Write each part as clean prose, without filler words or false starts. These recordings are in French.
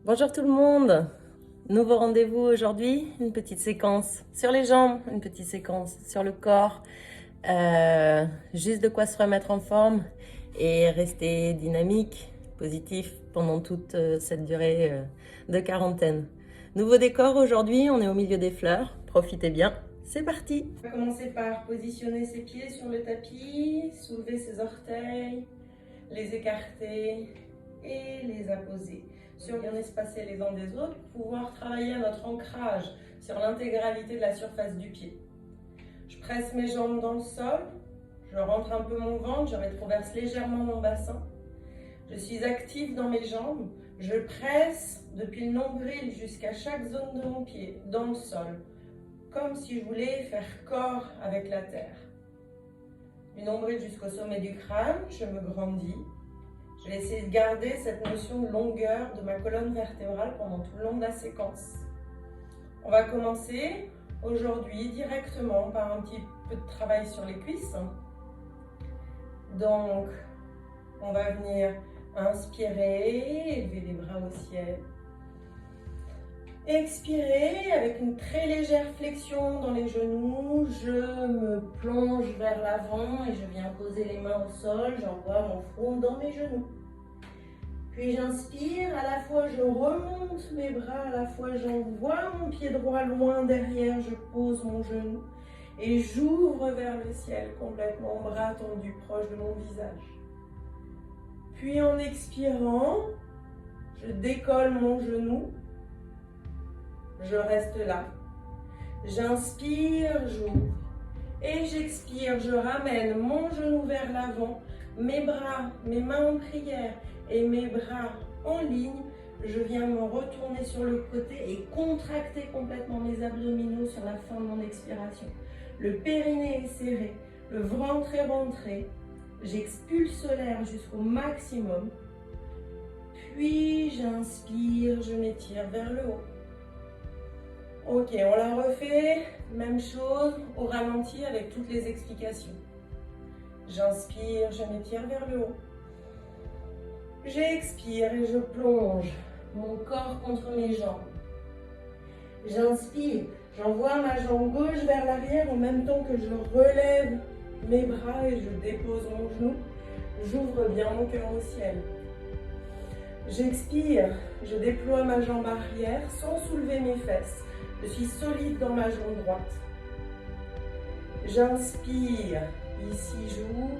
Bonjour tout le monde, nouveau rendez-vous aujourd'hui, une petite séquence sur les jambes, une petite séquence sur le corps, juste de quoi se remettre en forme et rester dynamique, positif pendant toute cette durée de quarantaine. Nouveau décor aujourd'hui, on est au milieu des fleurs, profitez bien, c'est parti. On va commencer par positionner ses pieds sur le tapis, soulever ses orteils, les écarter et les apposer sur bien espacés les uns des autres pour pouvoir travailler à notre ancrage sur l'intégralité de la surface du pied. Je presse mes jambes dans le sol, je rentre un peu mon ventre, je rétroverse légèrement mon bassin. Je suis active dans mes jambes, je presse depuis le nombril jusqu'à chaque zone de mon pied dans le sol, comme si je voulais faire corps avec la terre. Du nombril jusqu'au sommet du crâne, je me grandis. Je vais essayer de garder cette notion de longueur de ma colonne vertébrale pendant tout le long de la séquence. On va commencer aujourd'hui directement par un petit peu de travail sur les cuisses. Donc, on va venir inspirer, élever les bras au ciel. Expirer avec une très légère flexion dans les genoux, je me plonge vers l'avant et je viens poser les mains au sol, j'envoie mon front dans mes genoux. Puis j'inspire, à la fois je remonte mes bras, à la fois j'envoie mon pied droit loin derrière, je pose mon genou et j'ouvre vers le ciel complètement, bras tendus proche de mon visage. Puis en expirant, je décolle mon genou. Je reste là. J'inspire, j'ouvre. Et j'expire, je ramène mon genou vers l'avant, mes bras, mes mains en prière et mes bras en ligne. Je viens me retourner sur le côté et contracter complètement mes abdominaux sur la fin de mon expiration. Le périnée est serré, le ventre est rentré. J'expulse l'air jusqu'au maximum. Puis j'inspire, je m'étire vers le haut. Ok, on la refait, même chose, au ralenti avec toutes les explications. J'inspire, je m'étire vers le haut. J'expire et je plonge mon corps contre mes jambes. J'inspire, j'envoie ma jambe gauche vers l'arrière en même temps que je relève mes bras et je dépose mon genou. J'ouvre bien mon cœur au ciel. J'expire, je déploie ma jambe arrière sans soulever mes fesses. Je suis solide dans ma jambe droite. J'inspire, ici j'ouvre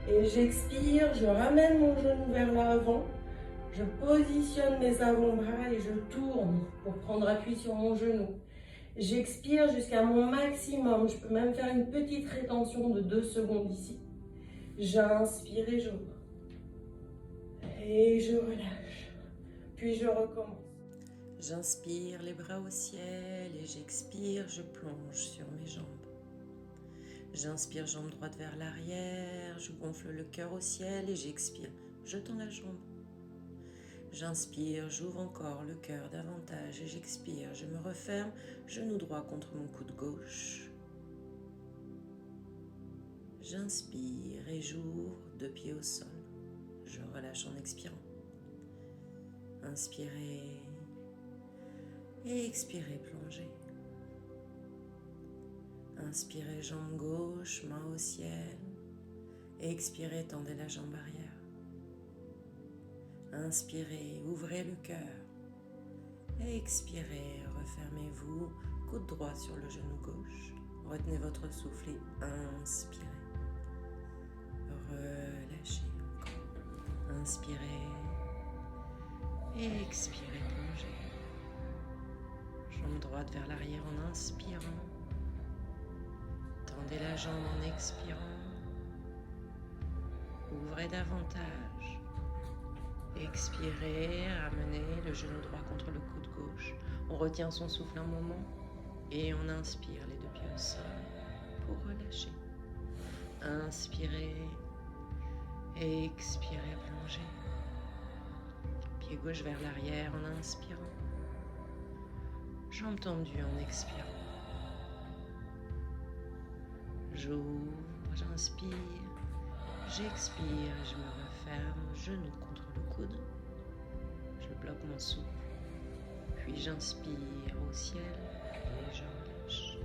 et j'expire, je ramène mon genou vers l'avant. Je positionne mes avant-bras et je tourne pour prendre appui sur mon genou. J'expire jusqu'à mon maximum. Je peux même faire une petite rétention de 2 secondes ici. J'inspire et j'ouvre. Et je relâche. Puis je recommence. J'inspire les bras au ciel et j'expire, je plonge sur mes jambes. J'inspire, jambe droite vers l'arrière, je gonfle le cœur au ciel et j'expire, je tends la jambe. J'inspire, j'ouvre encore le cœur davantage et j'expire, je me referme, genou droit contre mon coude gauche. J'inspire et j'ouvre 2 pieds au sol. Je relâche en expirant. Inspirez et expirez, plongez. Inspirez, jambe gauche, main au ciel. Expirez, tendez la jambe arrière. Inspirez, ouvrez le cœur. Expirez, refermez-vous, coude droit sur le genou gauche. Retenez votre souffle et inspirez. Relâchez encore. Inspirez et expirez, plongez. Jambe droite vers l'arrière en inspirant. Tendez la jambe en expirant. Ouvrez davantage. Expirez, ramenez le genou droit contre le coude gauche. On retient son souffle un moment et on inspire les 2 pieds au sol pour relâcher. Inspirez, expirez, plongez. Pied gauche vers l'arrière en inspirant. Jambes tendues en expirant. J'ouvre, j'inspire, j'expire, je me referme, genou contre le coude. Je bloque mon souffle. Puis j'inspire au ciel et je relâche.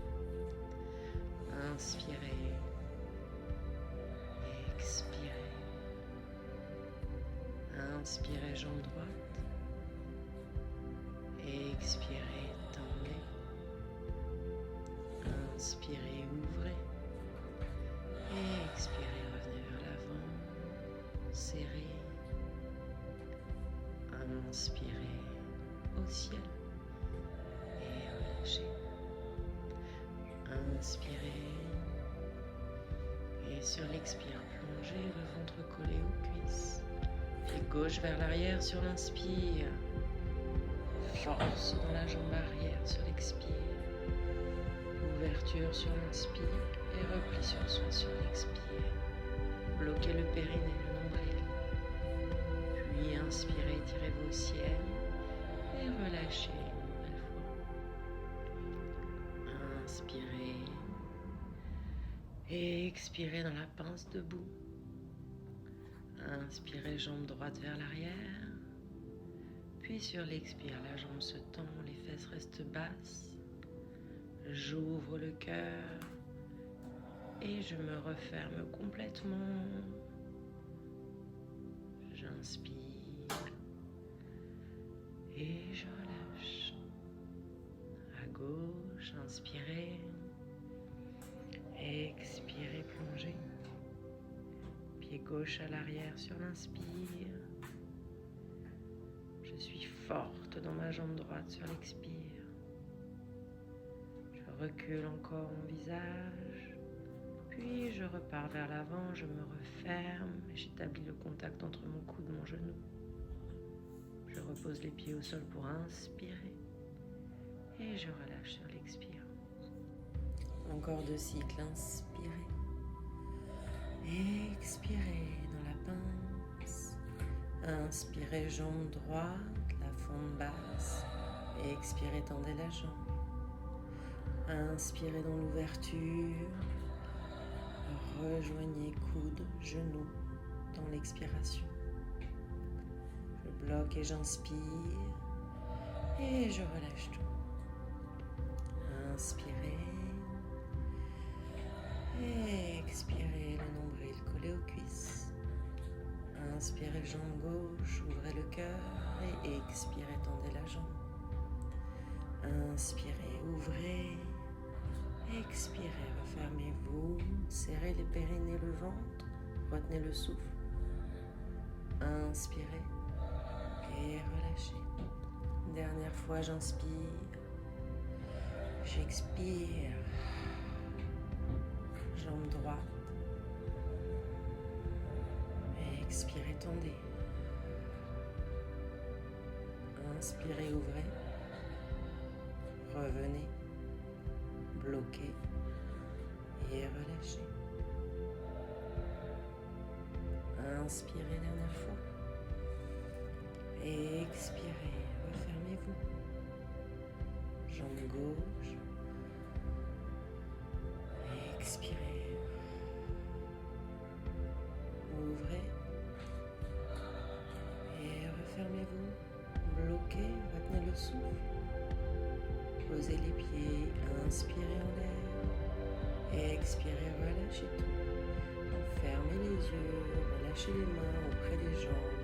Inspirez, expirez. Inspirez, jambe droite. Expirez, tendez. Inspirez, ouvrez. Expirez, revenez vers l'avant. Serrez. Inspirez au ciel et relâchez. Inspirez. Et sur l'expire, plongez le ventre collé aux cuisses. Pied gauche vers l'arrière sur l'inspire. Force dans la jambe arrière sur l'expire. Ouverture sur l'inspire et repli sur soi sur l'expire. Bloquez le périnée, le nombril. Puis inspirez, tirez-vous au ciel et relâchez une nouvelle fois. Inspirez et expirez dans la pince debout. Inspirez, jambe droite vers l'arrière. Puis sur l'expire, la jambe se tend, les fesses restent basses. J'ouvre le cœur et je me referme complètement. J'inspire et je relâche. À gauche, inspirez. Expirez, plongez. Pied gauche à l'arrière sur l'inspire. Je suis forte dans ma jambe droite sur l'expire. Je recule encore mon visage. Puis je repars vers l'avant, je me referme. J'établis le contact entre mon coude et mon genou. Je repose les pieds au sol pour inspirer. Et je relâche sur l'expire. Encore 2 cycles, inspirez. Expirez dans la pince. Inspirez, jambe droite, la fente basse. Expirez, tendez la jambe. Inspirez dans l'ouverture. Rejoignez coude, genou dans l'expiration. Je bloque et j'inspire. Et je relâche tout. Inspirez. Expirez, le nombril collé aux cuisses. Inspirez, jambe gauche, ouvrez le cœur et expirez, tendez la jambe. Inspirez, ouvrez. Expirez, refermez-vous. Serrez les périnées, le ventre. Retenez le souffle. Inspirez et relâchez. Dernière fois, j'inspire. J'expire. Jambe droite. Expirez, tendez. Inspirez, ouvrez. Revenez. Bloquez. Et relâchez. Inspirez, dernière fois. Expirez. Refermez-vous. Jambe gauche. Expirez. Ouvrez. Et refermez-vous. Bloquez. Retenez le souffle. Posez les pieds. Inspirez en l'air. Expirez. Relâchez tout. Fermez les yeux. Relâchez les mains auprès des jambes.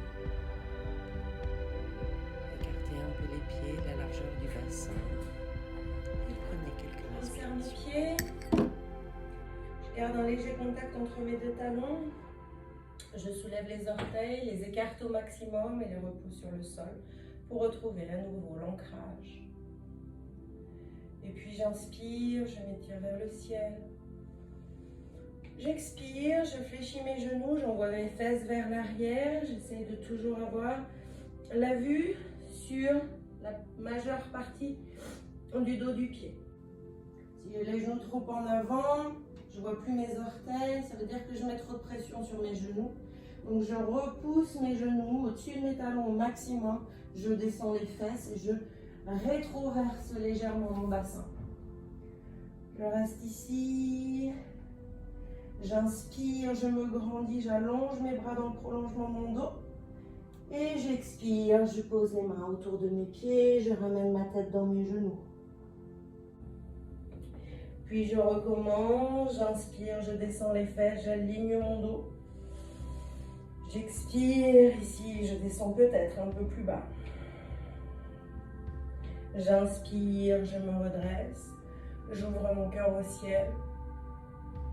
Écartez un peu les pieds, la largeur du bassin. Et prenez quelques respirations. Je serre mes pieds. Je garde un léger contact entre mes 2 talons. Je soulève les orteils, les écarte au maximum et les repousse sur le sol pour retrouver à nouveau l'ancrage. Et puis j'inspire, je m'étire vers le ciel. J'expire, je fléchis mes genoux, j'envoie mes fesses vers l'arrière. J'essaie de toujours avoir la vue sur la majeure partie du dos du pied. Si j'ai les genoux trop en avant, je ne vois plus mes orteils, ça veut dire que je mets trop de pression sur mes genoux. Donc je repousse mes genoux au-dessus de mes talons au maximum. Je descends les fesses et je rétroverse légèrement mon bassin. Je reste ici. J'inspire, je me grandis, j'allonge mes bras dans le prolongement de mon dos. Et j'expire, je pose les mains autour de mes pieds, je ramène ma tête dans mes genoux. Puis je recommence, j'inspire, je descends les fesses, j'aligne mon dos. J'expire, ici je descends peut-être un peu plus bas. J'inspire, je me redresse, j'ouvre mon cœur au ciel.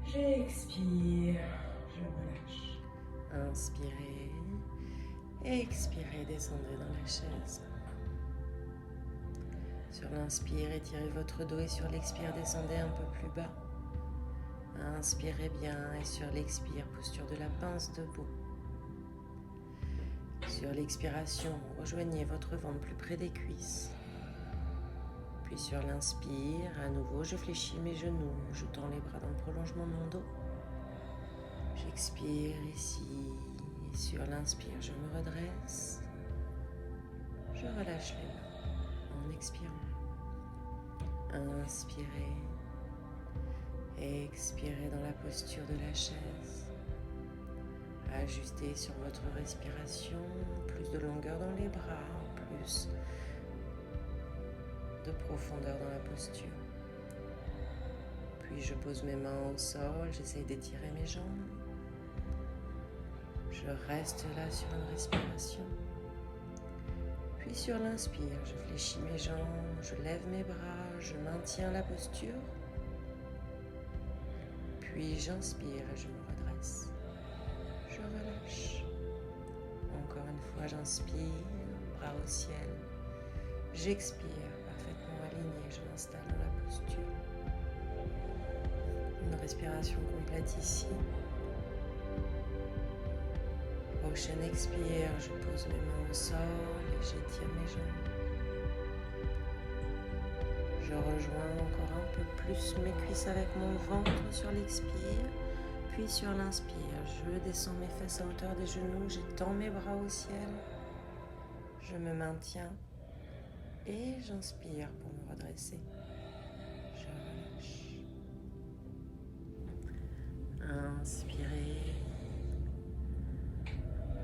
J'expire, je relâche. Inspirez, expirez, descendez dans la chaise. Sur l'inspire, étirez votre dos et sur l'expire, descendez un peu plus bas. Inspirez bien et sur l'expire, posture de la pince debout. Sur l'expiration, rejoignez votre ventre plus près des cuisses. Puis sur l'inspire, à nouveau, je fléchis mes genoux, je tends les bras dans le prolongement de mon dos. J'expire ici, et sur l'inspire, je me redresse. Je relâche les mains en expirant. Inspirez, expirez dans la posture de la chaise. Ajustez sur votre respiration, plus de longueur dans les bras, plus de profondeur dans la posture. Puis je pose mes mains au sol, j'essaie d'étirer mes jambes. Je reste là sur une respiration. Puis sur l'inspire, je fléchis mes jambes, je lève mes bras, je maintiens la posture. Puis j'inspire et je me redresse. Je relâche. Encore une fois, j'inspire, bras au ciel. J'expire, parfaitement aligné, je m'installe dans la posture. Une respiration complète ici. Prochaine expire, je pose mes mains au sol et j'étire mes jambes. Je rejoins encore un peu plus mes cuisses avec mon ventre sur l'expire. Puis sur l'inspire, je descends mes fesses à hauteur des genoux, j'étends mes bras au ciel. Je me maintiens et j'inspire pour me redresser. Je relâche. Inspirez.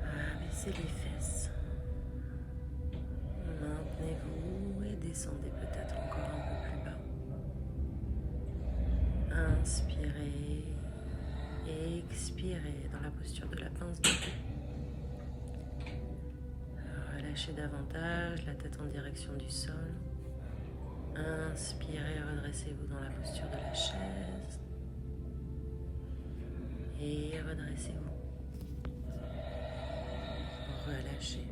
Abaissez les fesses. Maintenez-vous et descendez peut-être encore un peu plus bas. Inspirez. Expirez dans la posture de la pince de dos. Relâchez davantage la tête en direction du sol. Inspirez, redressez-vous dans la posture de la chaise. Et redressez-vous. Relâchez.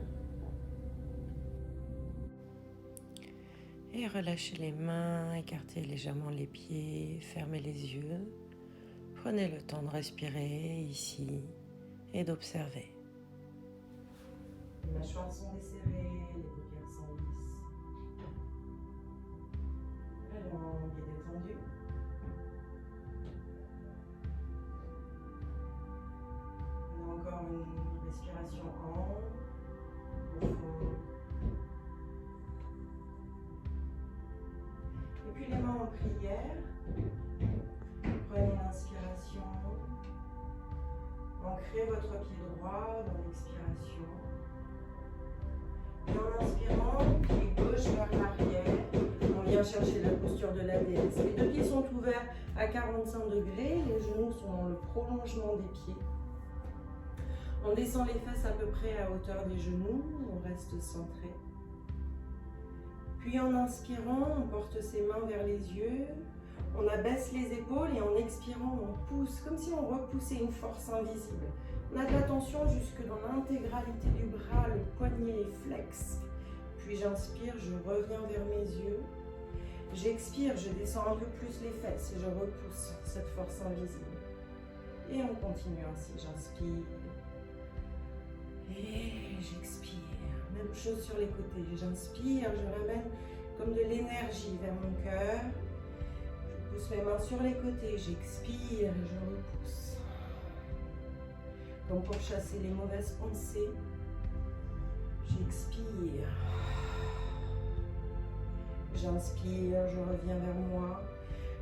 Et relâchez les mains, écartez légèrement les pieds, fermez les yeux. Prenez le temps de respirer ici et d'observer. Les mâchoires sont desserrées, les paupières sont lisses. La langue est détendue. On a encore une respiration ample, profonde. Et puis les mains en prière. Prenez l'inspiration. Ancrez votre pied droit dans l'expiration. Et en inspirant, pied gauche vers l'arrière, on vient chercher la posture de la déesse. Les deux pieds sont ouverts à 45 degrés, les genoux sont dans le prolongement des pieds. On descend les fesses à peu près à hauteur des genoux, on reste centré. Puis en inspirant, on porte ses mains vers les yeux, on abaisse les épaules et en expirant, on pousse, comme si on repoussait une force invisible. On a de la tension jusque dans l'intégralité du bras, le poignet, les flex. Puis j'inspire, je reviens vers mes yeux. J'expire, je descends un peu plus les fesses et je repousse cette force invisible. Et on continue ainsi, j'inspire. Et j'expire. Même chose sur les côtés. J'inspire, je ramène comme de l'énergie vers mon cœur. Je pousse mes mains sur les côtés, j'expire et je repousse. Comme pour chasser les mauvaises pensées. J'expire. J'inspire, je reviens vers moi.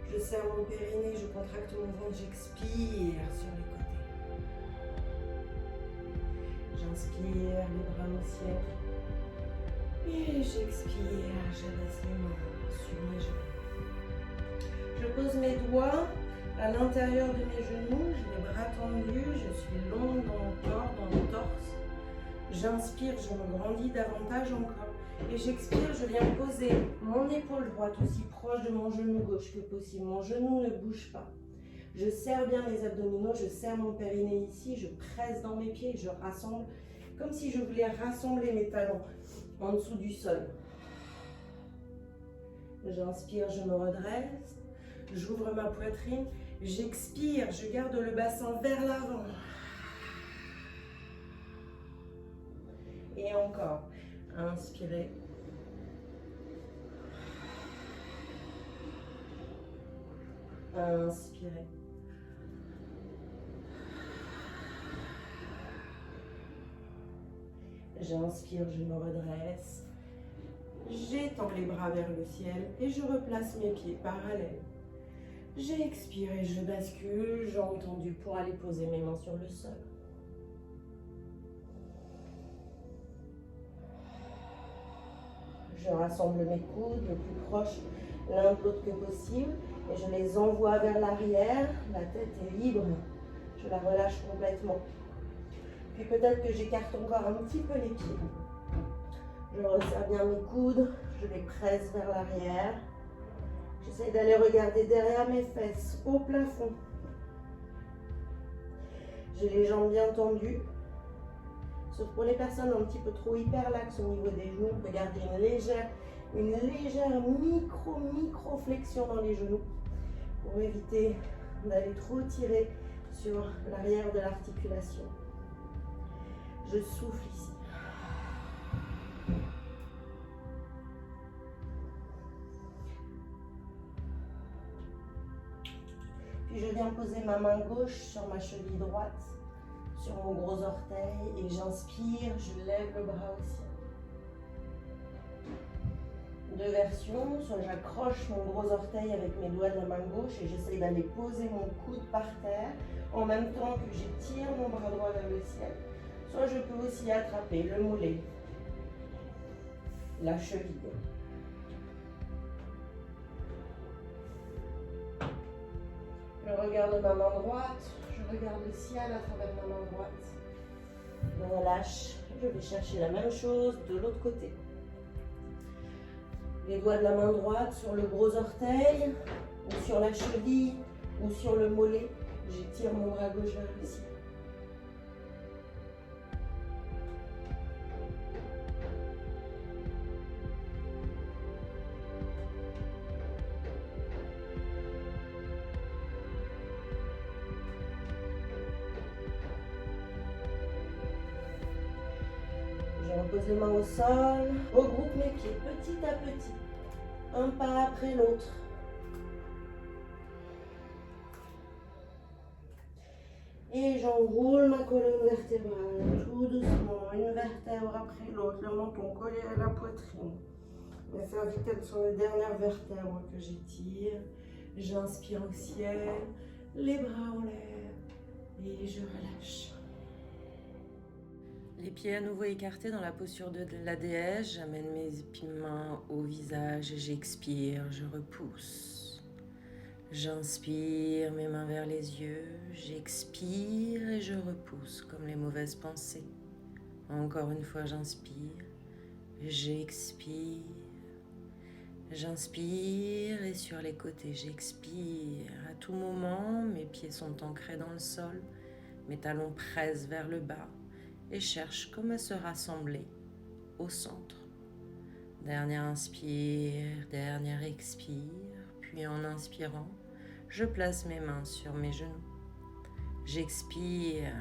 Je serre mon périnée, je contracte mon ventre, j'expire sur les côtés. J'inspire, les bras au ciel. Et j'expire, je laisse les mains sur mes genoux. Je pose mes doigts à l'intérieur de mes genoux, j'ai les bras tendus, je suis longue dans mon corps, dans le torse. J'inspire, je me grandis davantage encore. Et j'expire, je viens poser mon épaule droite aussi proche de mon genou gauche que possible. Mon genou ne bouge pas. Je serre bien mes abdominaux, je serre mon périnée ici, je presse dans mes pieds, je rassemble comme si je voulais rassembler mes talons en dessous du sol. J'inspire, je me redresse, j'ouvre ma poitrine, j'expire, je garde le bassin vers l'avant. Et encore, inspirez. Inspirez. J'inspire, je me redresse. J'étends les bras vers le ciel et je replace mes pieds parallèles. J'expire et je bascule, jambes tendues pour aller poser mes mains sur le sol. Je rassemble mes coudes le plus proche l'un de l'autre que possible et je les envoie vers l'arrière. La tête est libre, je la relâche complètement. Puis peut-être que j'écarte encore un petit peu les pieds. Je resserre bien mes coudes, je les presse vers l'arrière. J'essaie d'aller regarder derrière mes fesses, au plafond. J'ai les jambes bien tendues. Sauf pour les personnes un petit peu trop hyperlaxes au niveau des genoux, on peut garder une légère micro-flexion dans les genoux pour éviter d'aller trop tirer sur l'arrière de l'articulation. Je souffle ici. Puis je viens poser ma main gauche sur ma cheville droite, sur mon gros orteil, et j'inspire, je lève le bras au ciel. Deux versions, soit j'accroche mon gros orteil avec mes doigts de la main gauche et j'essaye d'aller poser mon coude par terre en même temps que j'étire mon bras droit vers le ciel. Soit je peux aussi attraper le mollet, la cheville. Je regarde ma main droite, je regarde le ciel à travers ma main droite. Je relâche, je vais chercher la même chose de l'autre côté. Les doigts de la main droite sur le gros orteil, ou sur la cheville, ou sur le mollet. J'étire mon bras gauche vers le ciel. Je repose les mains au sol, regroupe mes pieds petit à petit, un pas après l'autre. Et j'enroule ma colonne vertébrale, tout doucement, une vertèbre après l'autre, le menton collé à la poitrine. Mes cervicales sont les dernières vertèbres que j'étire. J'inspire au ciel, les bras en l'air, et je relâche. Les pieds à nouveau écartés dans la posture de la déesse, j'amène mes mains au visage et j'expire, je repousse. J'inspire, mes mains vers les yeux, j'expire et je repousse comme les mauvaises pensées. Encore une fois, j'inspire, j'expire, j'inspire et sur les côtés, j'expire. À tout moment, mes pieds sont ancrés dans le sol, mes talons pressent vers le bas et cherchent comme à se rassembler au centre. Dernier inspire, dernier expire, puis en inspirant, je place mes mains sur mes genoux. J'expire,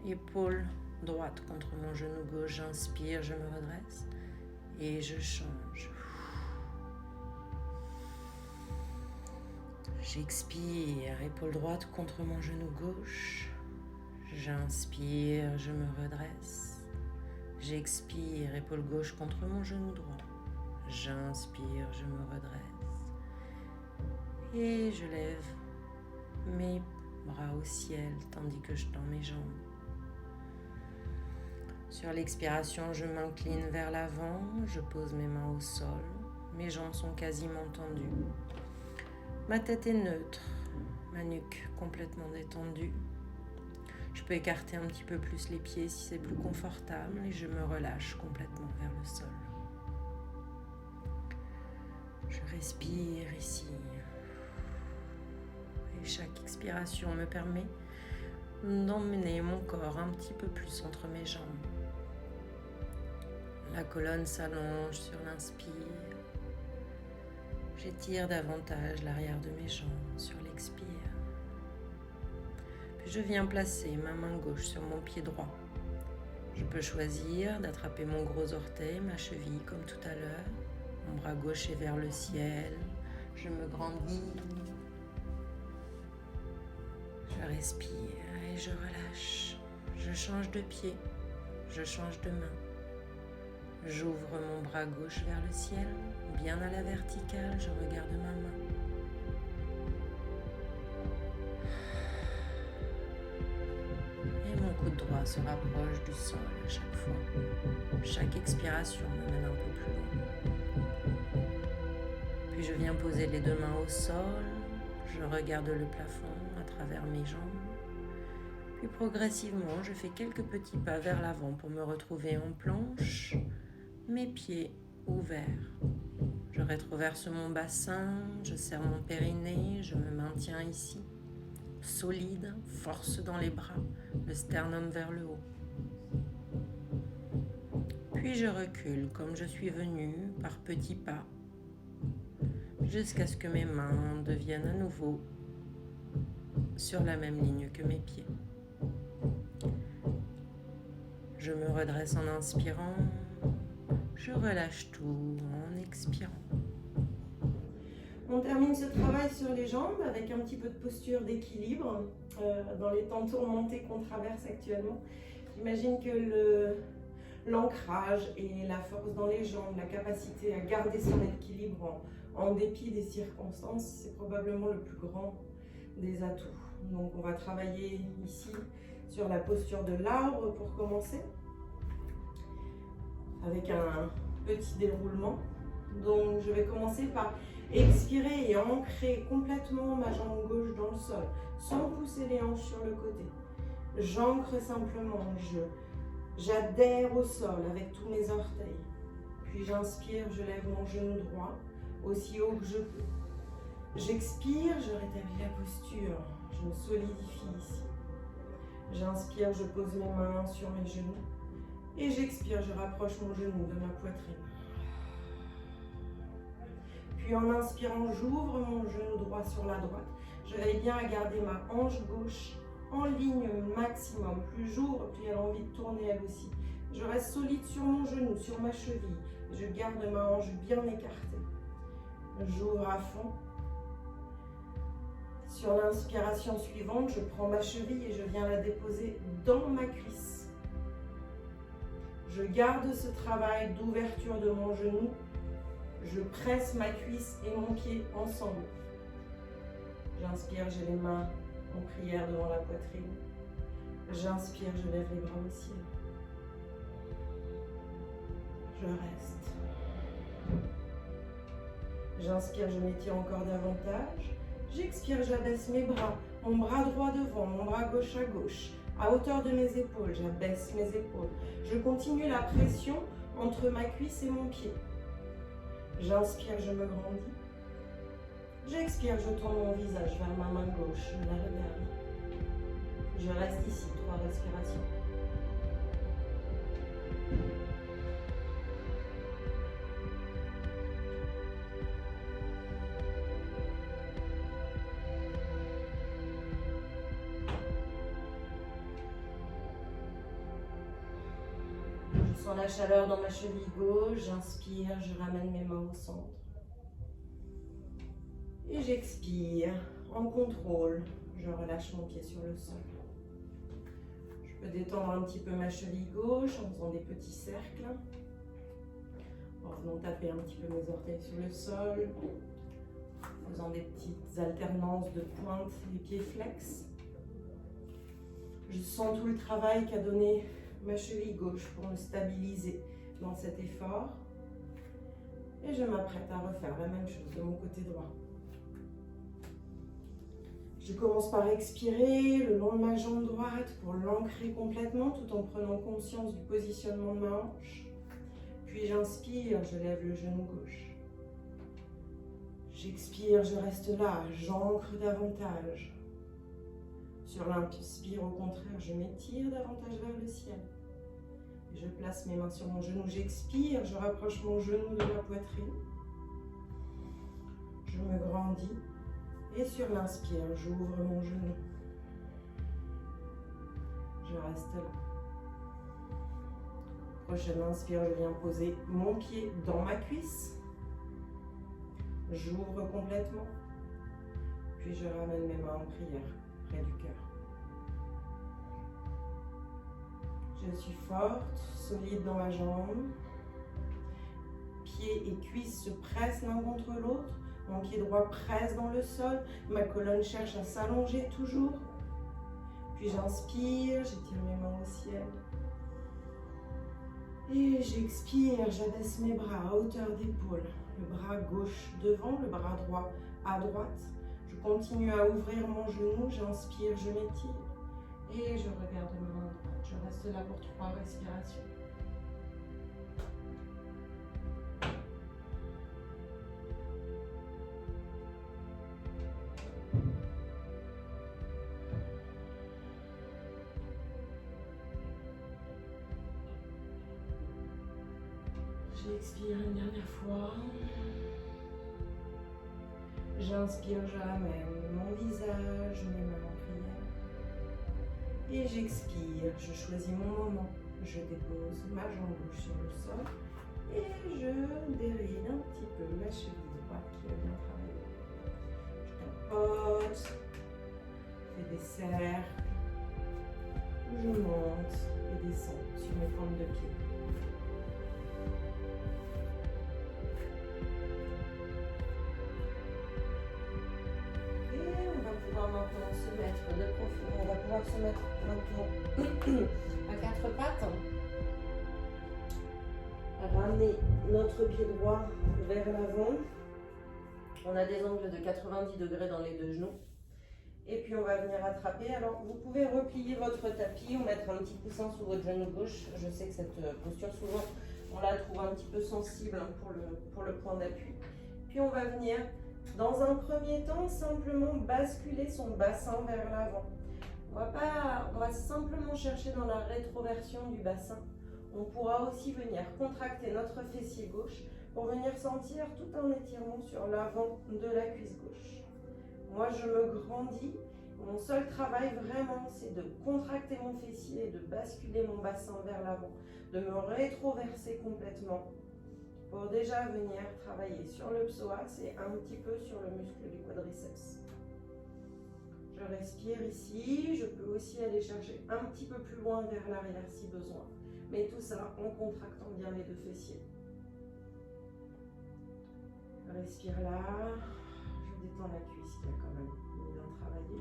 épaule droite contre mon genou gauche, j'inspire, je me redresse et je change. J'expire, épaule droite contre mon genou gauche. J'inspire, je me redresse. J'expire, épaule gauche contre mon genou droit. J'inspire, je me redresse. Et je lève mes bras au ciel tandis que je tends mes jambes. Sur l'expiration, je m'incline vers l'avant, je pose mes mains au sol, mes jambes sont quasiment tendues. Ma tête est neutre, ma nuque complètement détendue. Je peux écarter un petit peu plus les pieds si c'est plus confortable et je me relâche complètement vers le sol. Je respire ici. Et chaque expiration me permet d'emmener mon corps un petit peu plus entre mes jambes. La colonne s'allonge sur l'inspire. J'étire davantage l'arrière de mes jambes sur l'expire. Puis je viens placer ma main gauche sur mon pied droit. Je peux choisir d'attraper mon gros orteil, ma cheville comme tout à l'heure. Mon bras gauche est vers le ciel. Je me grandis. Je respire et je relâche. Je change de pied. Je change de main. J'ouvre mon bras gauche vers le ciel, bien à la verticale, je regarde ma main. Et mon coude droit se rapproche du sol à chaque fois. Chaque expiration me mène un peu plus loin. Puis je viens poser les deux mains au sol, je regarde le plafond à travers mes jambes. Puis progressivement, je fais quelques petits pas vers l'avant pour me retrouver en planche. Mes pieds ouverts. Je rétroverse mon bassin, je serre mon périnée, je me maintiens ici. Solide, force dans les bras, le sternum vers le haut. Puis je recule comme je suis venu, par petits pas, jusqu'à ce que mes mains deviennent à nouveau sur la même ligne que mes pieds. Je me redresse en inspirant. Je relâche tout en expirant. On termine ce travail sur les jambes avec un petit peu de posture d'équilibre dans les temps tourmentés qu'on traverse actuellement. J'imagine que l'ancrage et la force dans les jambes, la capacité à garder son équilibre en dépit des circonstances, c'est probablement le plus grand des atouts. Donc on va travailler ici sur la posture de l'arbre pour commencer, avec un petit déroulement. Donc je vais commencer par expirer et ancrer complètement ma jambe gauche dans le sol, sans pousser les hanches sur le côté. J'ancre simplement, j'adhère au sol avec tous mes orteils. Puis j'inspire, je lève mon genou droit aussi haut que je peux. J'expire, je rétablis la posture, je me solidifie ici. J'inspire, je pose mes mains sur mes genoux. Et j'expire, je rapproche mon genou de ma poitrine. Puis en inspirant, j'ouvre mon genou droit sur la droite. Je veille bien à garder ma hanche gauche en ligne maximum. Plus j'ouvre, plus elle a envie de tourner elle aussi. Je reste solide sur mon genou, sur ma cheville. Je garde ma hanche bien écartée. J'ouvre à fond. Sur l'inspiration suivante, je prends ma cheville et je viens la déposer dans ma cuisse. Je garde ce travail d'ouverture de mon genou. Je presse ma cuisse et mon pied ensemble. J'inspire, j'ai les mains en prière devant la poitrine. J'inspire, je lève les bras au ciel. Je reste. J'inspire, je m'étire encore davantage. J'expire, j'abaisse mes bras. Mon bras droit devant, mon bras gauche à gauche. À hauteur de mes épaules, j'abaisse mes épaules. Je continue la pression entre ma cuisse et mon pied. J'inspire, je me grandis. J'expire, je tourne mon visage vers ma main gauche, je la regarde. Je reste ici, 3 respirations. Je sens la chaleur dans ma cheville gauche, j'inspire, je ramène mes mains au centre. Et j'expire, en contrôle, je relâche mon pied sur le sol. Je peux détendre un petit peu ma cheville gauche en faisant des petits cercles. En venant taper un petit peu mes orteils sur le sol. En faisant des petites alternances de pointe, les pieds flex. Je sens tout le travail qu'a donné ma cheville gauche pour me stabiliser dans cet effort. Et je m'apprête à refaire la même chose de mon côté droit. Je commence par expirer le long de ma jambe droite pour l'ancrer complètement tout en prenant conscience du positionnement de ma hanche. Puis j'inspire, je lève le genou gauche. J'expire, je reste là, j'ancre davantage. Sur l'inspire, au contraire, je m'étire davantage vers le ciel. Et je place mes mains sur mon genou, j'expire, je rapproche mon genou de ma poitrine. Je me grandis. Et sur l'inspire, j'ouvre mon genou. Je reste là. Prochaine inspire, je viens poser mon pied dans ma cuisse. J'ouvre complètement. Puis je ramène mes mains en prière, près du cœur. Je suis forte, solide dans ma jambe. Pieds et cuisses se pressent l'un contre l'autre. Mon pied droit presse dans le sol, ma colonne cherche à s'allonger toujours. Puis j'inspire, j'étire mes mains au ciel. Et j'expire, j'abaisse mes bras à hauteur d'épaule. Le bras gauche devant, le bras droit à droite. Je continue à ouvrir mon genou, j'inspire, je m'étire. Et je regarde ma main droite. Je reste là pour 3 respirations. J'expire une dernière fois. J'inspire, je ramène mon visage, mes mains en prière. Et j'expire, je choisis mon moment. Je dépose ma jambe gauche sur le sol et je déride un petit peu ma cheville droite qui a bien travaillé. Je tapote, je fais des cercles, je monte et descends sur mes pointes de pied. Maintenant se mettre de profil, on va pouvoir se mettre maintenant à 4 pattes, ramener notre pied droit vers l'avant, on a des angles de 90 degrés dans les 2 genoux et puis on va venir attraper. Alors vous pouvez replier votre tapis ou mettre un petit coussin sous votre genou gauche. Je sais que cette posture souvent on la trouve un petit peu sensible pour le point d'appui. Puis on va venir dans un premier temps, simplement basculer son bassin vers l'avant. On va simplement chercher dans la rétroversion du bassin. On pourra aussi venir contracter notre fessier gauche pour venir sentir tout un étirement sur l'avant de la cuisse gauche. Moi, je me grandis. Mon seul travail vraiment, c'est de contracter mon fessier, de basculer mon bassin vers l'avant, de me rétroverser complètement, pour déjà venir travailler sur le psoas et un petit peu sur le muscle du quadriceps. Je respire ici, je peux aussi aller chercher un petit peu plus loin vers l'arrière si besoin, mais tout ça en contractant bien les 2 fessiers. Je respire là, je détends la cuisse qui a quand même bien travaillé.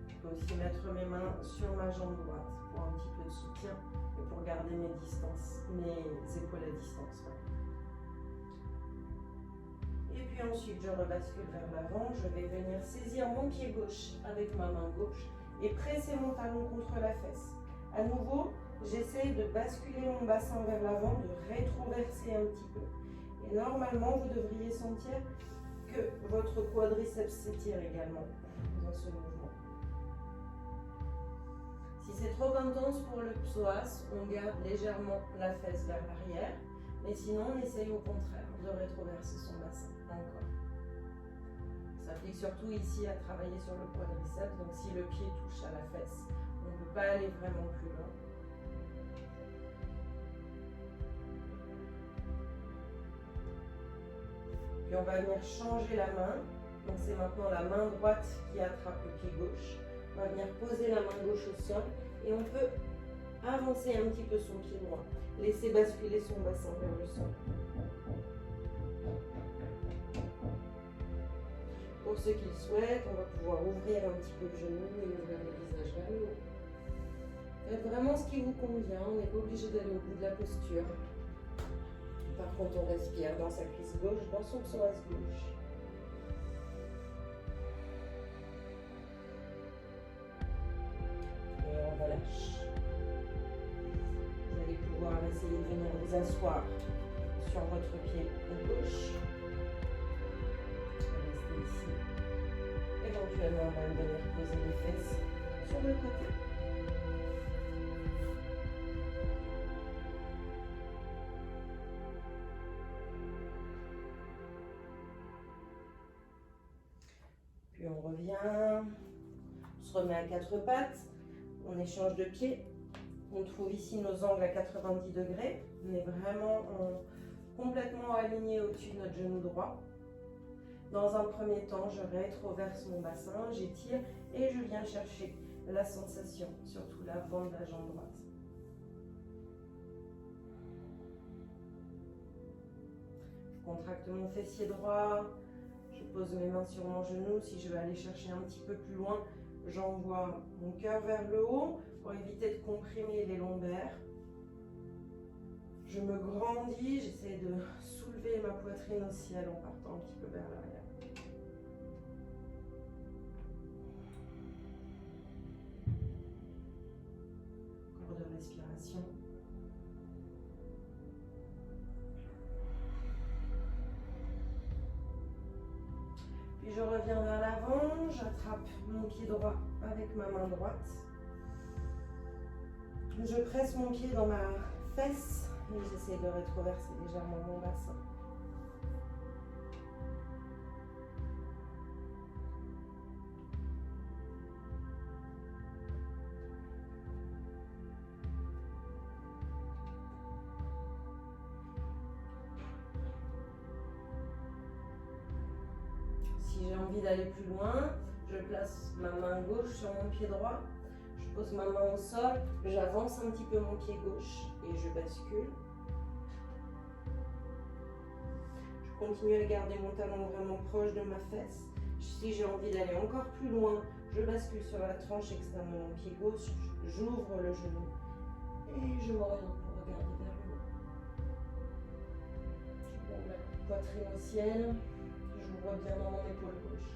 Je peux aussi mettre mes mains sur ma jambe droite pour un petit peu de soutien et pour garder mes épaules à distance. Et puis ensuite, je rebascule vers l'avant. Je vais venir saisir mon pied gauche avec ma main gauche et presser mon talon contre la fesse. À nouveau, j'essaie de basculer mon bassin vers l'avant, de rétroverser un petit peu. Et normalement, vous devriez sentir que votre quadriceps s'étire également dans ce mouvement. Si c'est trop intense pour le psoas, on garde légèrement la fesse vers l'arrière, mais sinon on essaye au contraire de rétroverser son bassin encore. Ça s'applique surtout ici à travailler sur le quadriceps, donc si le pied touche à la fesse, on ne peut pas aller vraiment plus loin. Puis on va venir changer la main, donc c'est maintenant la main droite qui attrape le pied gauche. On va venir poser la main gauche au sol et on peut avancer un petit peu son pied droit. Laisser basculer son bassin vers le sol. Pour ceux qui le souhaitent, on va pouvoir ouvrir un petit peu le genou et ouvrir le visage vers le haut. Faites vraiment ce qui vous convient, on n'est pas obligé d'aller au bout de la posture. Par contre, on respire dans sa cuisse gauche, dans son psoas gauche. Et on relâche. Vous allez pouvoir essayer de venir vous asseoir sur votre pied gauche. Restez ici. Éventuellement, on va venir poser les fesses sur le côté. Puis on revient, on se remet à quatre pattes, on échange de pieds. On trouve ici nos angles à 90 degrés. On est vraiment complètement aligné au-dessus de notre genou droit. Dans un premier temps, je rétroverse mon bassin, j'étire et je viens chercher la sensation, surtout l'avant de la jambe droite. Je contracte mon fessier droit, je pose mes mains sur mon genou. Si je veux aller chercher un petit peu plus loin, j'envoie mon cœur vers le haut pour éviter de comprimer les lombaires. Je me grandis, j'essaie de soulever ma poitrine au ciel en partant un petit peu vers l'arrière. Encore de respiration. Puis je reviens vers l'avant, j'attrape mon pied droit avec ma main droite. Je presse mon pied dans ma fesse et j'essaie de rétroverser légèrement mon bassin. Si j'ai envie d'aller plus loin, je place ma main gauche sur mon pied droit. Je pose ma main au sol, j'avance un petit peu mon pied gauche et je bascule. Je continue à garder mon talon vraiment proche de ma fesse. Si j'ai envie d'aller encore plus loin, je bascule sur la tranche externe de mon pied gauche, j'ouvre le genou et je m'oriente pour regarder vers le haut. Je monte la poitrine au ciel, j'ouvre bien dans mon épaule gauche.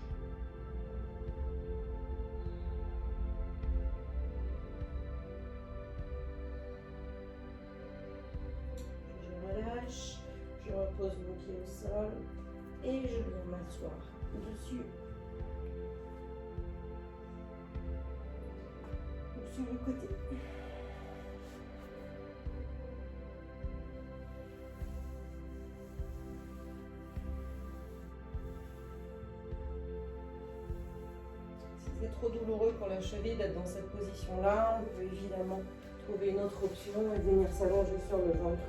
Je repose mon pied au sol et je viens m'asseoir dessus. Sur le côté. Si c'est trop douloureux pour la cheville d'être dans cette position-là, on peut évidemment trouver une autre option et venir s'allonger sur le ventre.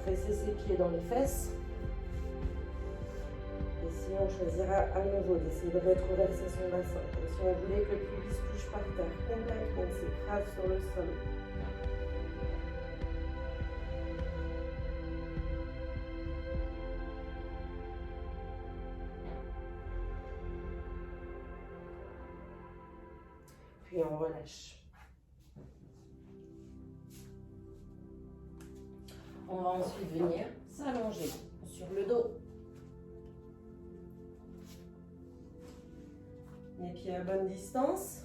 Presser ses pieds dans les fesses. Et si on choisira à nouveau d'essayer de rétroverser son bassin, comme si on voulait que le pubis touche par terre complètement, s'écrase sur le sol. Puis on relâche. On va ensuite venir s'allonger sur le dos. Les pieds à bonne distance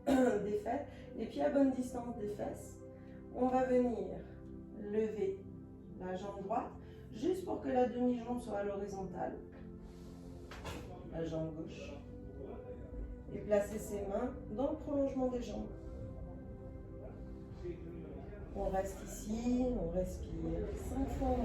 des fesses. Les pieds à bonne distance des fesses. On va venir lever la jambe droite juste pour que la demi-jambe soit à l'horizontale. La jambe gauche. Et placer ses mains dans le prolongement des jambes. On reste ici, on respire 5 fois.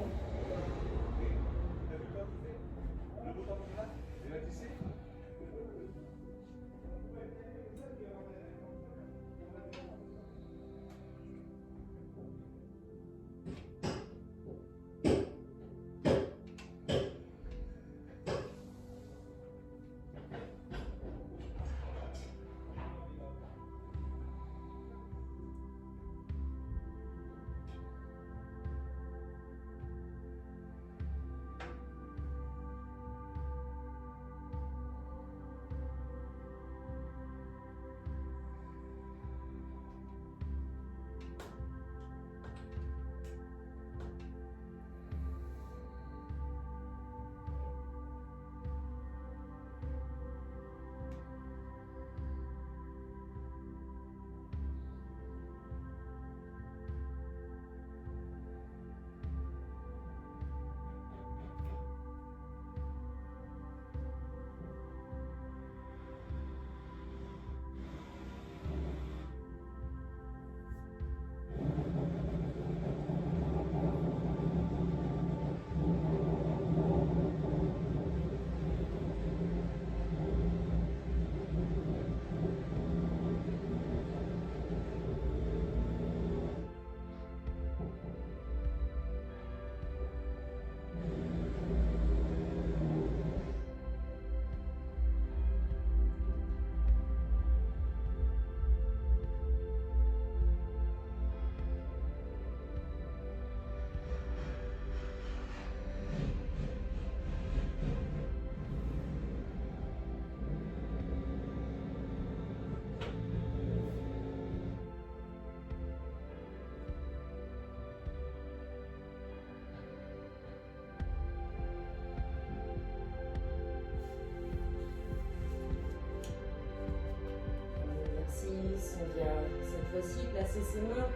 ici placer ses mains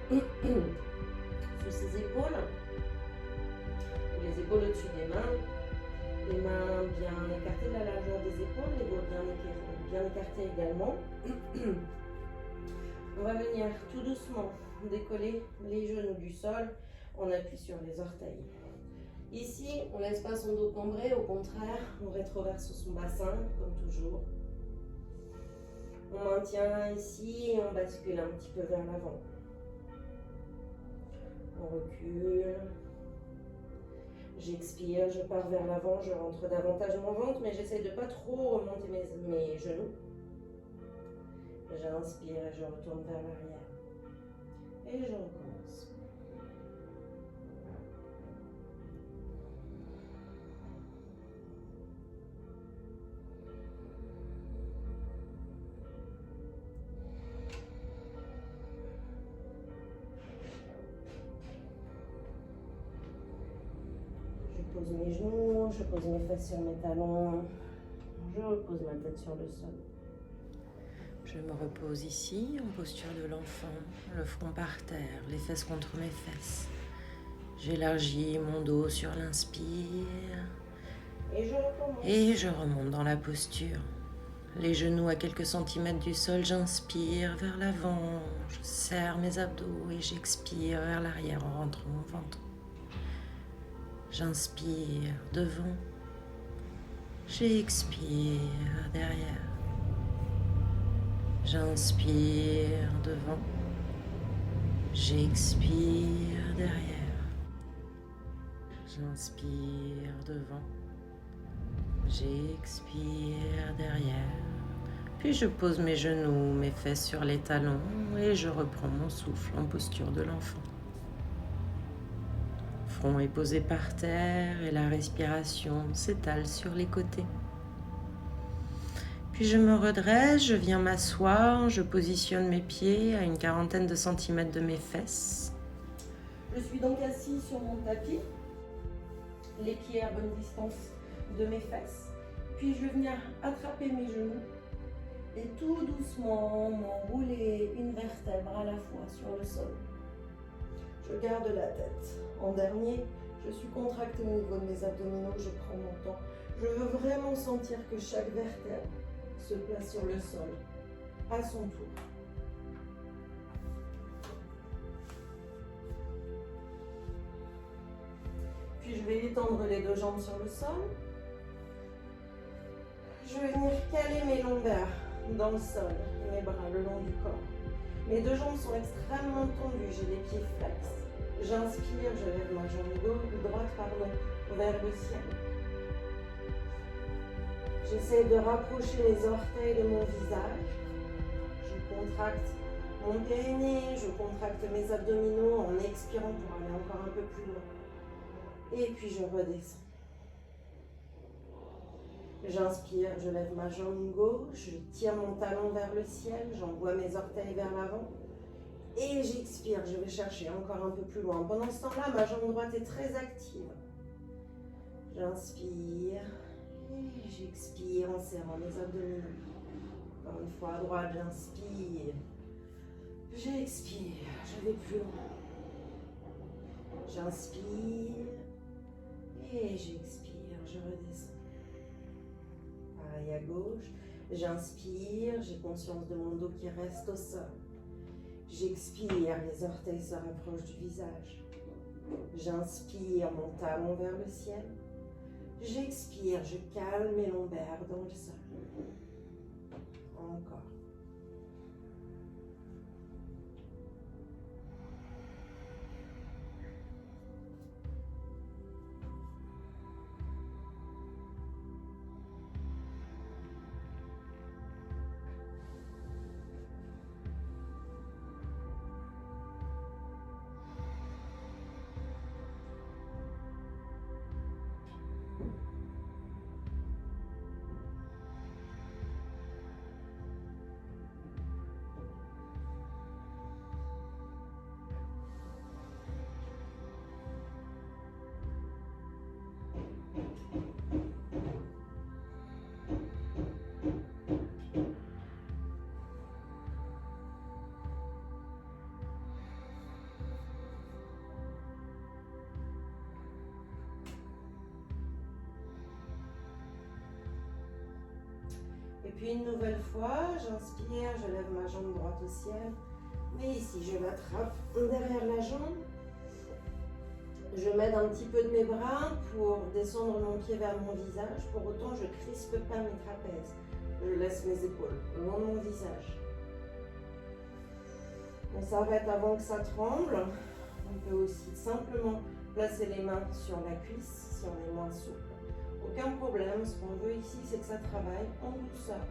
sous ses épaules, les épaules au-dessus des mains, les mains bien écartées de la largeur des épaules, les doigts bien écartés également. On va venir tout doucement décoller les genoux du sol, on appuie sur les orteils. Ici, on ne laisse pas son dos cambré, au contraire, on rétroverse son bassin, comme toujours. On maintient ici et on bascule un petit peu vers l'avant. On recule. J'expire, je pars vers l'avant, je rentre davantage mon ventre, mais j'essaie de ne pas trop remonter mes genoux. J'inspire et je retourne vers l'arrière. Et je recommence. Je pose mes genoux, je pose mes fesses sur mes talons, je repose ma tête sur le sol. Je me repose ici en posture de l'enfant, le front par terre, les fesses contre mes fesses. J'élargis mon dos sur l'inspire et je remonte dans la posture. Les genoux à quelques centimètres du sol, j'inspire vers l'avant, je serre mes abdos et j'expire vers l'arrière en rentrant mon ventre. J'inspire devant, j'expire derrière. J'inspire devant, j'expire derrière. J'inspire devant, j'expire derrière. Puis je pose mes genoux, mes fesses sur les talons et je reprends mon souffle en posture de l'enfant. Le front est posé par terre et la respiration s'étale sur les côtés. Puis je me redresse, je viens m'asseoir, je positionne mes pieds à une quarantaine de centimètres de mes fesses. Je suis donc assise sur mon tapis, les pieds à bonne distance de mes fesses. Puis je vais venir attraper mes genoux et tout doucement m'enrouler une vertèbre à la fois sur le sol. Je garde la tête. En dernier, je suis contractée au niveau de mes abdominaux, je prends mon temps. Je veux vraiment sentir que chaque vertèbre se place sur le sol à son tour. Puis je vais étendre les deux jambes sur le sol. Je vais venir caler mes lombaires dans le sol et mes bras le long du corps. Mes deux jambes sont extrêmement tendues, j'ai les pieds flex. J'inspire, je lève ma jambe droite vers le ciel. J'essaie de rapprocher les orteils de mon visage. Je contracte mon périnée, je contracte mes abdominaux en expirant pour aller encore un peu plus loin. Et puis je redescends. J'inspire, je lève ma jambe gauche, je tire mon talon vers le ciel, j'envoie mes orteils vers l'avant. Et j'expire, je vais chercher encore un peu plus loin. Pendant ce temps-là, ma jambe droite est très active. J'inspire et j'expire en serrant mes abdominaux. Encore une fois à droite, j'inspire. J'expire, je vais plus loin. J'inspire et j'expire, je redescends. Pareil à gauche, j'inspire, j'ai conscience de mon dos qui reste au sol. J'expire, les orteils se rapprochent du visage. J'inspire, mon talon vers le ciel. J'expire, je calme mes lombaires dans le sol. Encore. puis une nouvelle fois, j'inspire, je lève ma jambe droite au ciel. Mais ici, je l'attrape derrière la jambe. Je m'aide un petit peu de mes bras pour descendre mon pied vers mon visage. Pour autant, je ne crispe pas mes trapèzes. Je laisse mes épaules le long de mon visage. On s'arrête avant que ça tremble. On peut aussi simplement placer les mains sur la cuisse si on est moins souple. Aucun problème, ce qu'on veut ici, c'est que ça travaille en douceur.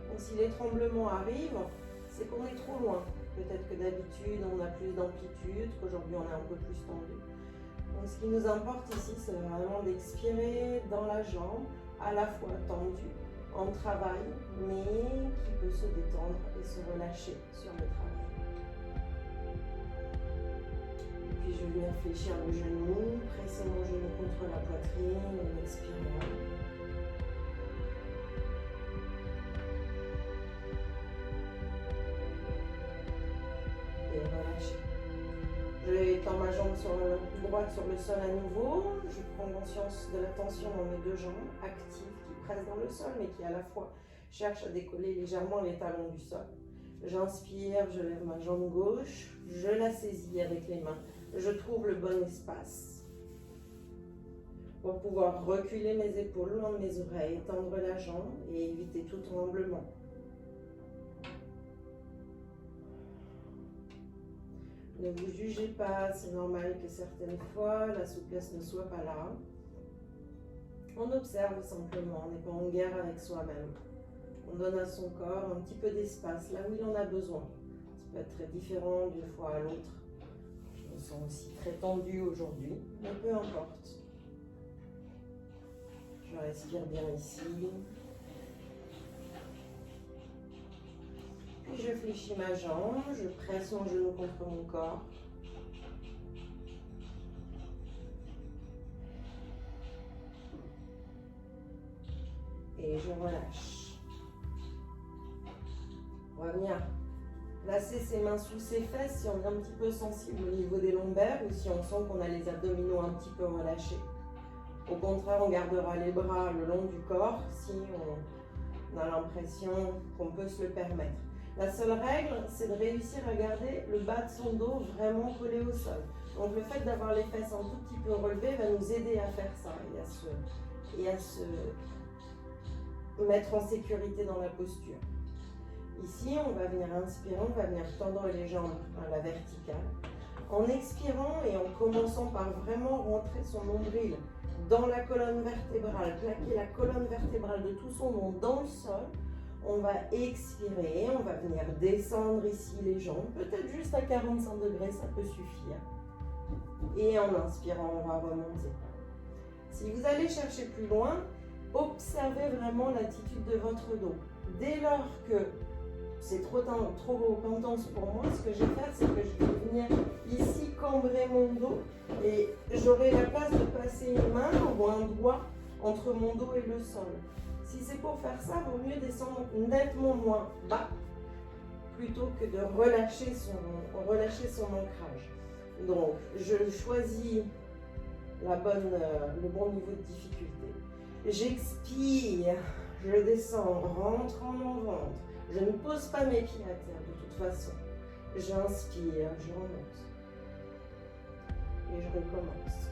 Donc si les tremblements arrivent, c'est qu'on est trop loin. Peut-être que d'habitude, on a plus d'amplitude, qu'aujourd'hui, on est un peu plus tendu. Donc ce qui nous importe ici, c'est vraiment d'expirer dans la jambe, à la fois tendue, en travail, mais qui peut se détendre et se relâcher sur le travail. Et puis je vais fléchir le genou, presser mon genou contre la poitrine en expirant. Et relâcher. Je tends ma jambe droite sur le sol à nouveau. Je prends conscience de la tension dans mes deux jambes, actives, qui pressent dans le sol, mais qui à la fois cherchent à décoller légèrement les talons du sol. J'inspire, je lève ma jambe gauche, je la saisis avec les mains. Je trouve le bon espace pour pouvoir reculer mes épaules le long de mes oreilles, tendre la jambe et éviter tout tremblement. Ne vous jugez pas, c'est normal que certaines fois la souplesse ne soit pas là. On observe simplement, on n'est pas en guerre avec soi-même. On donne à son corps un petit peu d'espace là où il en a besoin. Ça peut être très différent d'une fois à l'autre. Je me sens aussi très tendue aujourd'hui, mais peu importe. Je respire bien ici. Puis je fléchis ma jambe, je presse mon genou contre mon corps. Et je relâche. On va venir placer ses mains sous ses fesses si on est un petit peu sensible au niveau des lombaires ou si on sent qu'on a les abdominaux un petit peu relâchés. Au contraire, on gardera les bras le long du corps si on a l'impression qu'on peut se le permettre. La seule règle, c'est de réussir à garder le bas de son dos vraiment collé au sol. Donc le fait d'avoir les fesses un tout petit peu relevées va nous aider à faire ça et à se mettre en sécurité dans la posture. Ici, on va venir inspirer, on va venir tendre les jambes à la verticale. En expirant et en commençant par vraiment rentrer son nombril dans la colonne vertébrale, plaquer la colonne vertébrale de tout son long dans le sol, on va expirer, on va venir descendre ici les jambes, peut-être juste à 45 degrés, ça peut suffire. Et en inspirant, on va remonter. Si vous allez chercher plus loin, observez vraiment l'attitude de votre dos. Dès lors que c'est trop intense pour moi, ce que je vais faire, c'est que je vais venir ici cambrer mon dos et j'aurai la place de passer une main ou un doigt entre mon dos et le sol. Si c'est pour faire ça, il vaut mieux descendre nettement moins bas plutôt que de relâcher son ancrage. Donc, je choisis le bon niveau de difficulté. J'expire, je descends, rentrant mon ventre. Je ne pose pas mes pieds à terre de toute façon. J'inspire, je remonte. Et je recommence.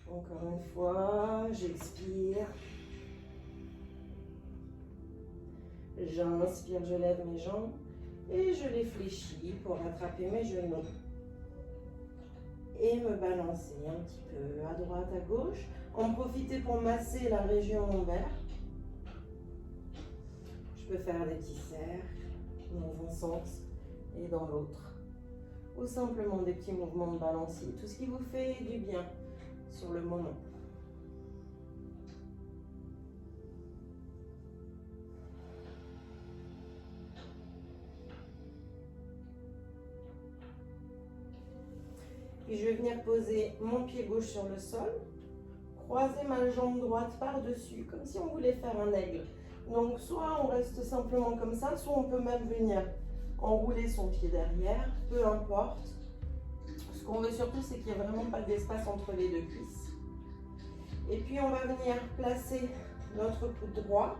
Encore une fois, j'expire. J'inspire, je lève mes jambes et je les fléchis pour rattraper mes genoux. Et me balancer un petit peu à droite, à gauche. En profiter pour masser la région lombaire. Je peux faire des petits cercles dans un sens et dans l'autre. Ou simplement des petits mouvements de balancier. Tout ce qui vous fait du bien sur le moment. Puis je vais venir poser mon pied gauche sur le sol, croiser ma jambe droite par-dessus, comme si on voulait faire un aigle. Donc soit on reste simplement comme ça, soit on peut même venir enrouler son pied derrière, peu importe. Ce qu'on veut surtout, c'est qu'il n'y ait vraiment pas d'espace entre les deux cuisses. Et puis on va venir placer notre coude droit,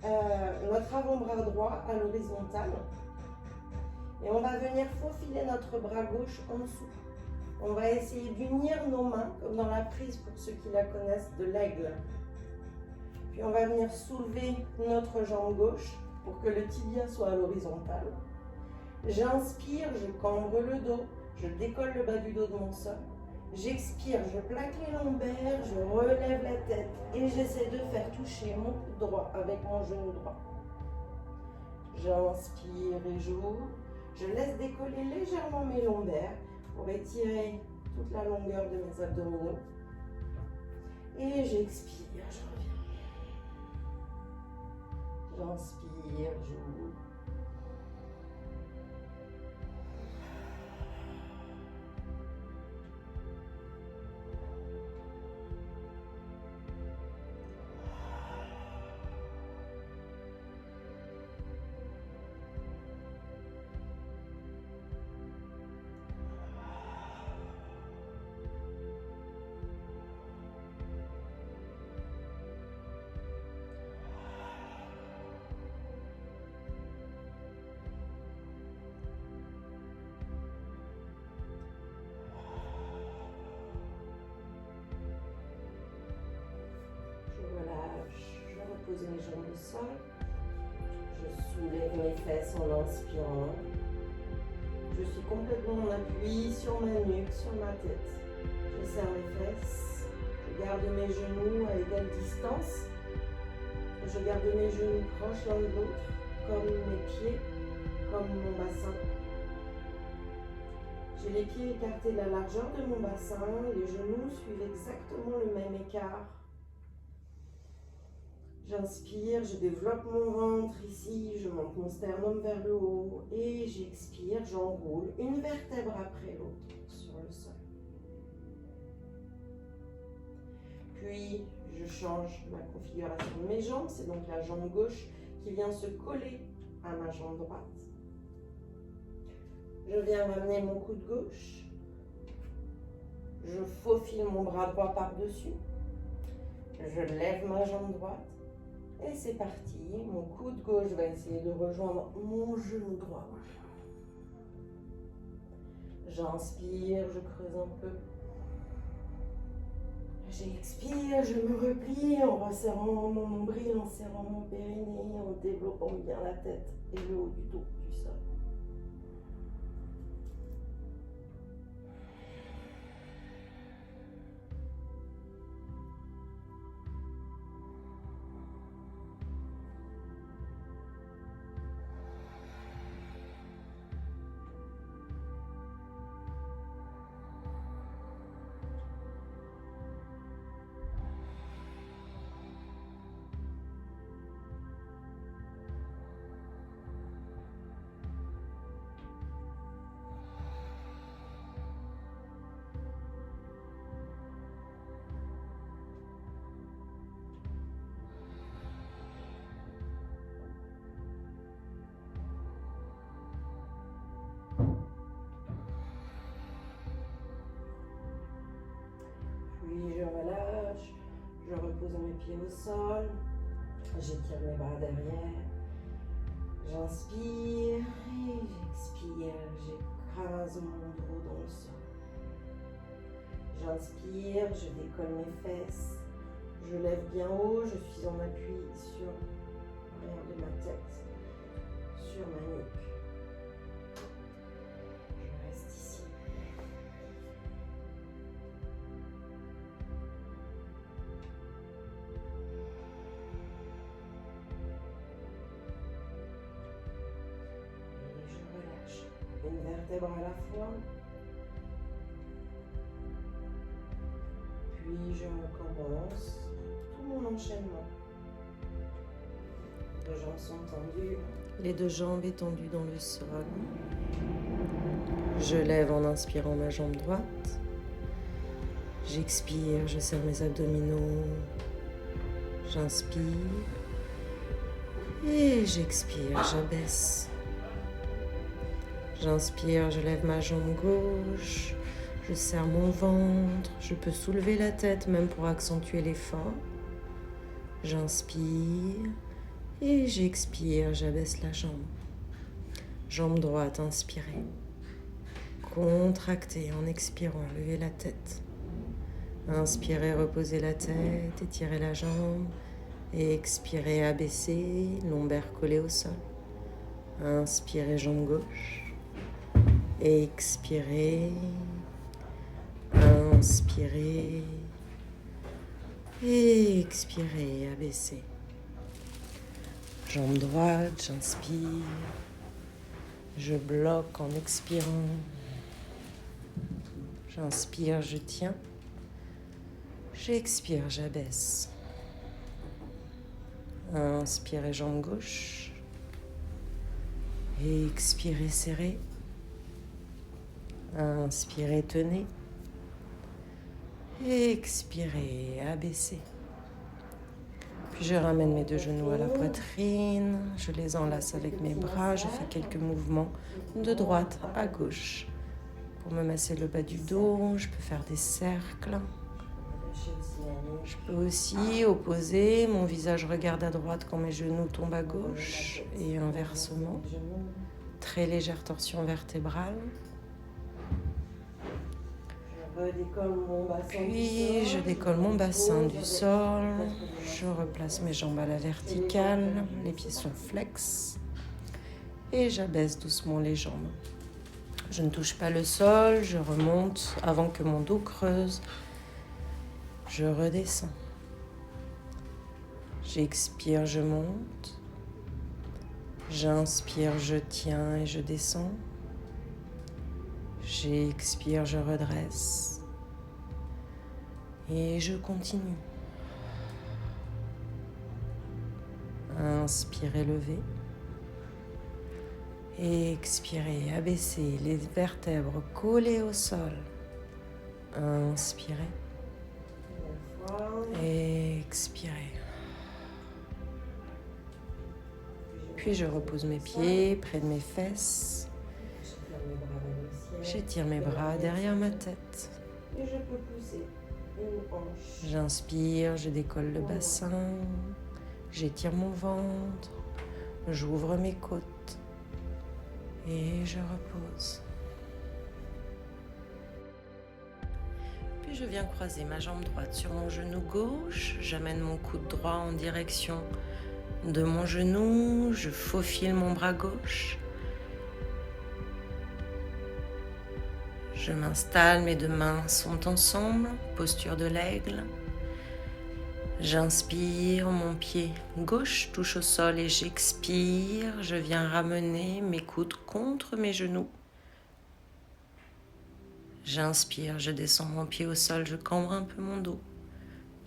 notre avant-bras droit à l'horizontale. Et on va venir faufiler notre bras gauche en dessous. On va essayer d'unir nos mains, comme dans la prise pour ceux qui la connaissent, de l'aigle. Puis on va venir soulever notre jambe gauche pour que le tibia soit à l'horizontale. J'inspire, je cambre le dos, je décolle le bas du dos de mon sol. J'expire, je plaque les lombaires, je relève la tête et j'essaie de faire toucher mon coude droit avec mon genou droit. J'inspire et j'ouvre. Je laisse décoller légèrement mes lombaires pour étirer toute la longueur de mes abdominaux. Et j'expire, je reviens. J'inspire, j'ouvre. Pose mes jambes au sol, je soulève mes fesses en inspirant, je suis complètement en appui sur ma nuque, sur ma tête, je serre mes fesses, je garde mes genoux à égale distance, je garde mes genoux proches l'un de l'autre, comme mes pieds, comme mon bassin. J'ai les pieds écartés de la largeur de mon bassin, les genoux suivent exactement le même écart. J'inspire, je développe mon ventre ici, je monte mon sternum vers le haut et j'expire, j'enroule une vertèbre après l'autre sur le sol. Puis je change la configuration de mes jambes, c'est donc la jambe gauche qui vient se coller à ma jambe droite. Je viens ramener mon coude gauche, je faufile mon bras droit par-dessus, je lève ma jambe droite. Et c'est parti, mon coude gauche va essayer de rejoindre mon genou droit. J'inspire, je creuse un peu. J'expire, je me replie en resserrant mon nombril, en serrant mon périnée, en développant bien la tête et le haut du dos du sol. Puis je relâche, je repose mes pieds au sol, j'étire mes bras derrière, j'inspire et j'expire, j'écrase mon dos dans le sol. J'inspire, je décolle mes fesses, je lève bien haut, je suis en appui sur l'arrière de ma tête, sur ma nuque. Je reste ici. Et je relâche une vertèbre à la fois. Puis je recommence tout mon enchaînement. Les deux jambes sont tendues. Les deux jambes étendues dans le sol. Je lève en inspirant ma jambe droite. J'expire, je serre mes abdominaux. J'inspire. Et j'expire, j'abaisse. J'inspire, je lève ma jambe gauche. Je serre mon ventre. Je peux soulever la tête même pour accentuer l'effort. J'inspire. Et j'expire, j'abaisse la jambe. Jambe droite, inspirez. Contractez en expirant, levez la tête. Inspirez, reposez la tête, étirez la jambe. Et expirez, abaissez, lombaire collé au sol. Inspirez, jambe gauche. Expirez. Inspirez. Et expirez, abaissez. Jambe droite, j'inspire. Je bloque en expirant. J'inspire, je tiens. J'expire, j'abaisse. Inspirez, jambe gauche. Expirez, serrez. Inspirez, tenez. Expirez, abaissez. Puis je ramène mes deux genoux à la poitrine. Je les enlace avec mes bras. Je fais quelques mouvements de droite à gauche. Pour me masser le bas du dos, je peux faire des cercles. Je peux aussi opposer, mon visage regarde à droite quand mes genoux tombent à gauche et inversement. Très légère torsion vertébrale. Puis je décolle mon bassin du sol. Je replace mes jambes à la verticale. Les pieds sont flex. Et j'abaisse doucement les jambes. Je ne touche pas le sol. Je remonte avant que mon dos creuse. Je redescends. J'expire, je monte. J'inspire, je tiens et je descends. J'expire, je redresse. Et je continue. Inspirez, levez. Expirez, abaissez les vertèbres collées au sol. Inspirez. Expirez. Puis je repose mes pieds près de mes fesses. J'étire mes bras derrière ma tête. J'inspire, je décolle le bassin. J'étire mon ventre. J'ouvre mes côtes. Et je repose. Puis je viens croiser ma jambe droite sur mon genou gauche. J'amène mon coude droit en direction de mon genou. Je faufile mon bras gauche. Je m'installe, mes deux mains sont ensemble, posture de l'aigle. J'inspire, mon pied gauche touche au sol et j'expire. Je viens ramener mes coudes contre mes genoux. J'inspire, je descends mon pied au sol, je cambre un peu mon dos.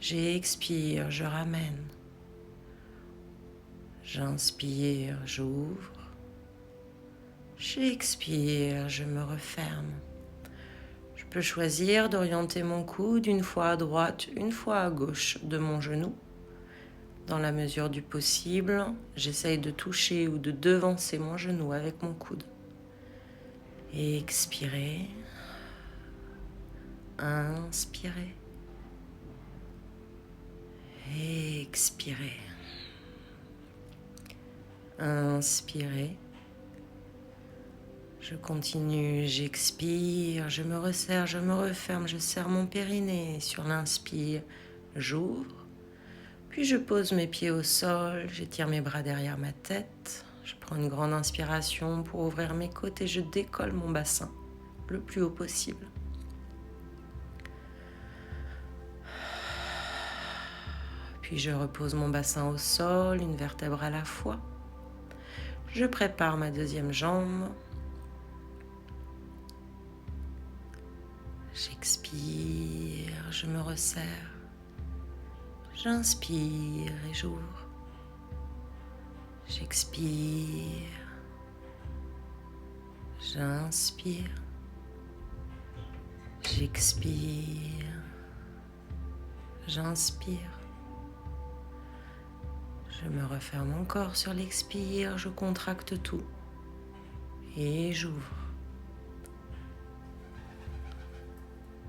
J'expire, je ramène. J'inspire, j'ouvre. J'expire, je me referme. Je peux choisir d'orienter mon coude une fois à droite, une fois à gauche de mon genou. Dans la mesure du possible, j'essaye de toucher ou de devancer mon genou avec mon coude. Et expirez. Inspirez. Et expirez. Inspirez. Je continue, j'expire, je me resserre, je me referme, je serre mon périnée. Sur l'inspire, j'ouvre. Puis je pose mes pieds au sol, j'étire mes bras derrière ma tête. Je prends une grande inspiration pour ouvrir mes côtes et je décolle mon bassin le plus haut possible. Puis je repose mon bassin au sol, une vertèbre à la fois. Je prépare ma deuxième jambe. J'expire, je me resserre. J'inspire et j'ouvre. J'expire. J'inspire. J'expire. J'inspire. Je me referme encore sur l'expire, je contracte tout. Et j'ouvre.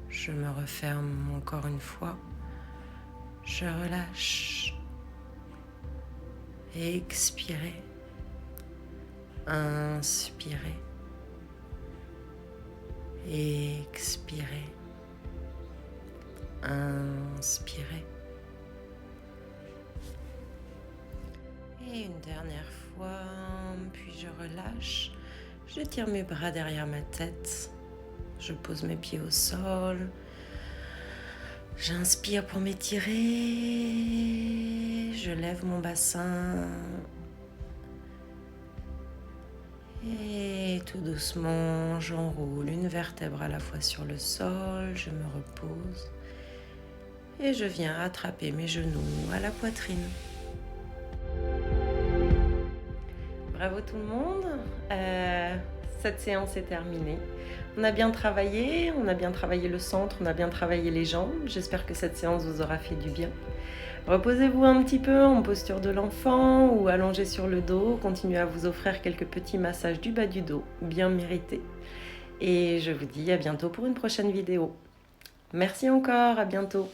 Je me referme encore une fois. Je relâche. Expirez. Inspirez. Expirez. Inspirez. Et une dernière fois, puis je relâche. Je tire mes bras derrière ma tête. Je pose mes pieds au sol. J'inspire pour m'étirer. Je lève mon bassin. Et tout doucement, j'enroule une vertèbre à la fois sur le sol. Je me repose. Et je viens attraper mes genoux à la poitrine. Bravo tout le monde, cette séance est terminée. On a bien travaillé le centre, on a bien travaillé les jambes. J'espère que cette séance vous aura fait du bien. Reposez-vous un petit peu en posture de l'enfant ou allongé sur le dos. Continuez à vous offrir quelques petits massages du bas du dos, bien mérités. Et je vous dis à bientôt pour une prochaine vidéo. Merci encore, à bientôt.